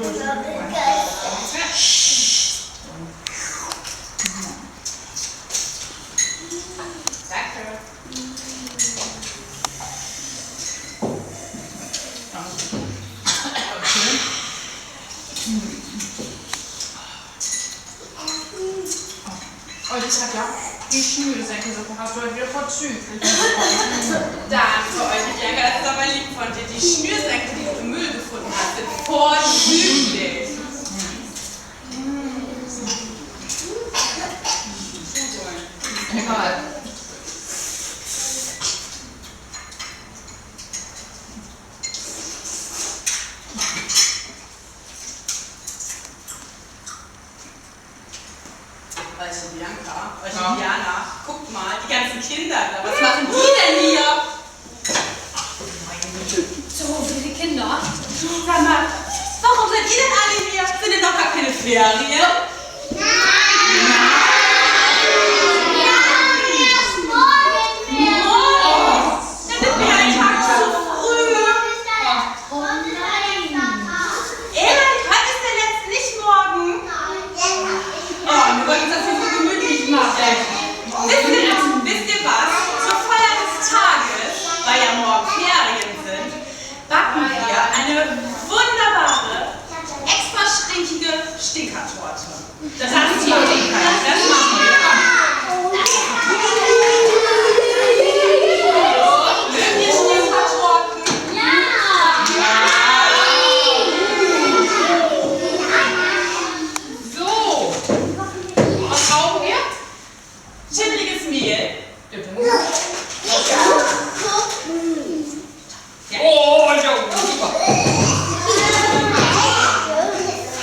Und ich habe ja die Schnürsenkel so gehabt, weil wir vorzüglich. Danke euch, Bianca, das ist aber lieb von dir. Die Schnürsenkel, die du im Müll gefunden hast, sind vorzüglich. Egal. Weißt du, Bianca, Diana, guck mal, die ganzen Kinder da, was machen die denn hier? So viele Kinder. Sag mal, warum seid ihr denn alle hier? Sind denn noch gar keine Ferien? Wisst ihr was? Zur Feier des Tages, weil ja morgen Ferien sind, backen wir eine wunderbare, extra stinkige Stinkertorte. Das heißt, das machen wir. Mögt ihr Stinkertorten? Ja! So. Was brauchen wir? Schimmeliges Mehl. Bitte. Ja. Oh, ja, super.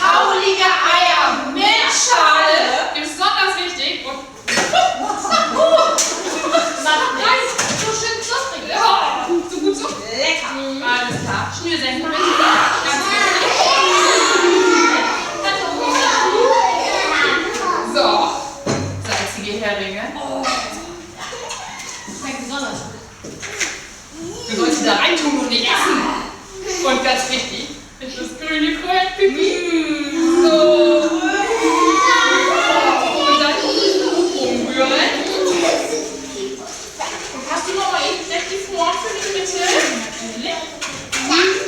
Faulige Eier mit Schale. Besonders wichtig und Nein, so schön knusprig. ja, so gut so. Lecker. Alles klar. Schnürsenkel bitte. Ganz wichtig. So. Salzige Heringe. Schmeckt besonders gut. Du sollst sie da reintun und nicht essen. Und ganz wichtig, ist das grüne Kräutpipi. So. Und dann umrühren. Und hast du noch mal eben die Form für mich bitte? Natürlich.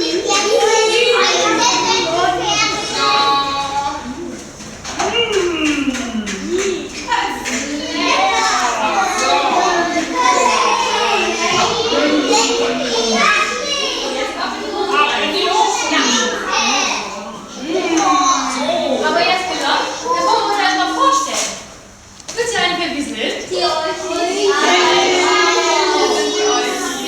Ja. Aber jetzt, Müller, das wollen wir uns erstmal vorstellen. Wisst ihr eigentlich, wer wir sind? Wir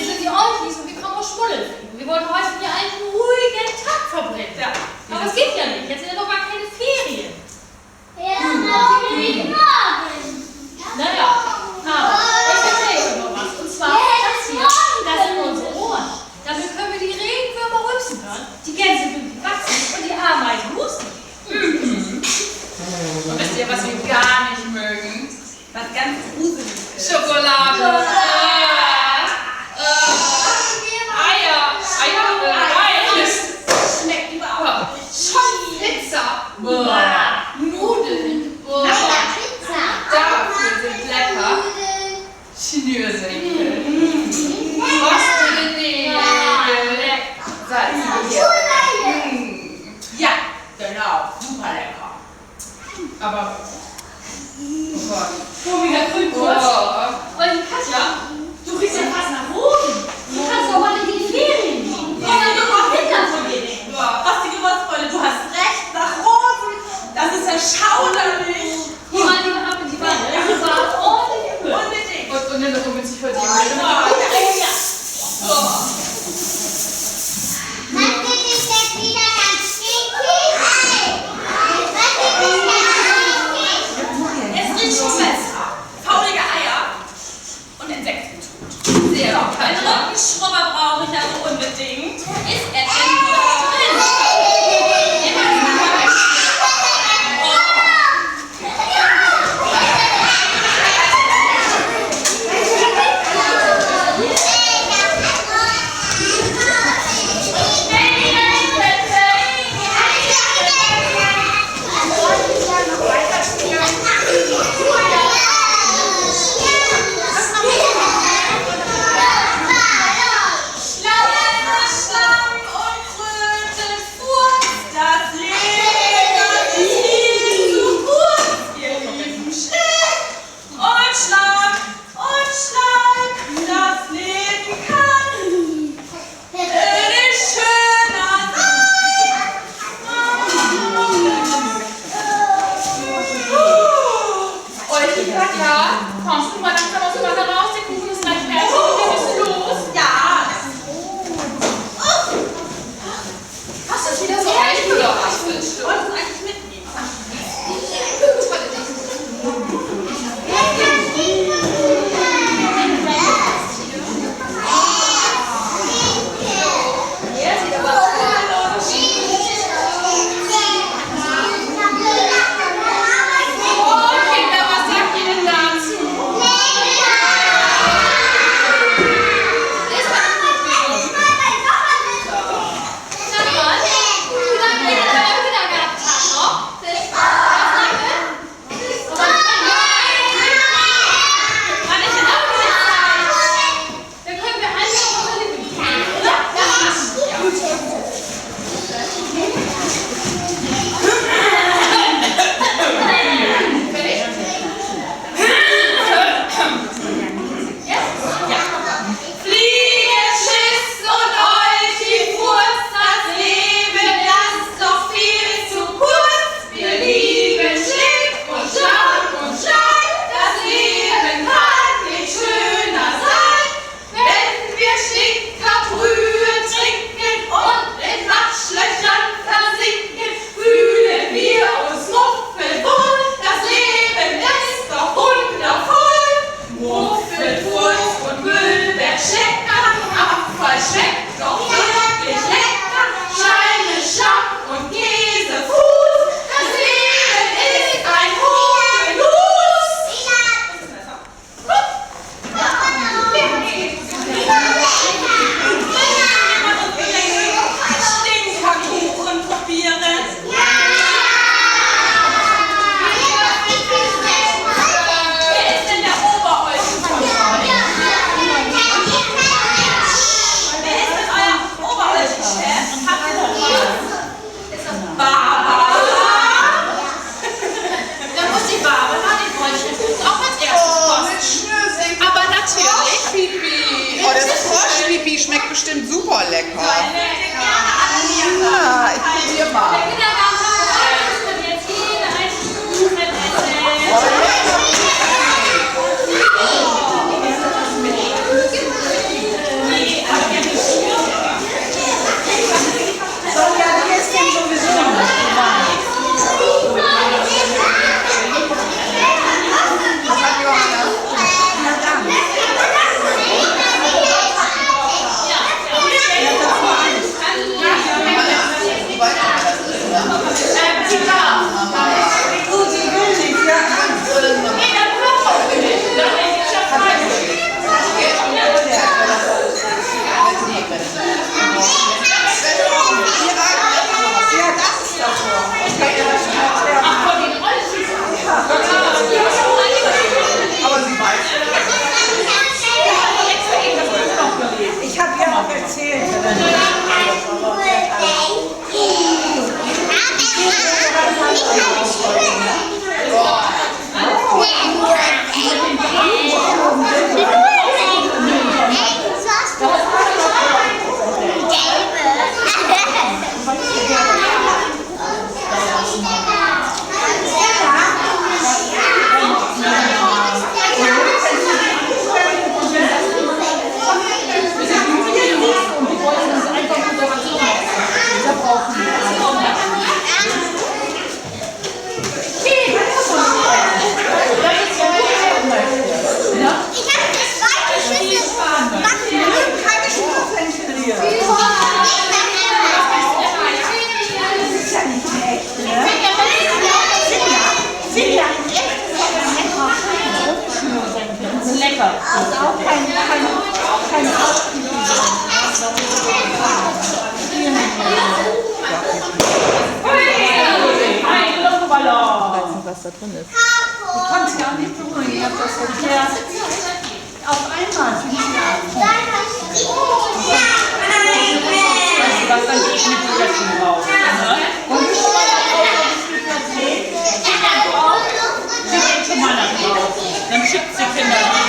sind die Olchis und wir kommen aus Schmuddelfingen. Wir wollen heute hier einen ruhigen Tag verbringen. Ja. Aber es geht ja nicht. Jetzt sind ja noch gar keine Ferien. Naja, aber ich erzähle euch noch was. Und zwar das hier, das sind unsere Ohren. Damit können wir die Regenwürmer rülpsen hören, die Gänse wachsen und die Ameisen husten. Und wisst ihr, was wir gar nicht mögen? Was ganz gruselig ist. Schokolade. Eier. Reis. Schmeckt überhaupt nicht. Schon Pizza. Nudeln. Dafür sind lecker Schnürsenkel. Rostige Nägel. Salzige. Ja, genau. Super lecker. Aber, oh Gott. Wieder Grünkohl. Oh. Und Katja, du riechst ja fast nach Rosen. Du kannst doch mal in die Ferien gehen. Was sind doch mal Kinder von dir? Was die Geburtsfreunde, du hast wolltest es eigentlich mitnehmen. Schmeckt bestimmt super lecker. Ja, ich probiere mal. Lecker. Also auch kein was da drin ist. Ich konnte es gar nicht beruhigen. Ich habe das erklärt. Auf einmal fing es an. Was dann die Schnittflächen raus. Und ich schon mal darauf, ob ich nicht erzählt. Sie geht schon mal nach draußen. Dann schickt sie Kinder.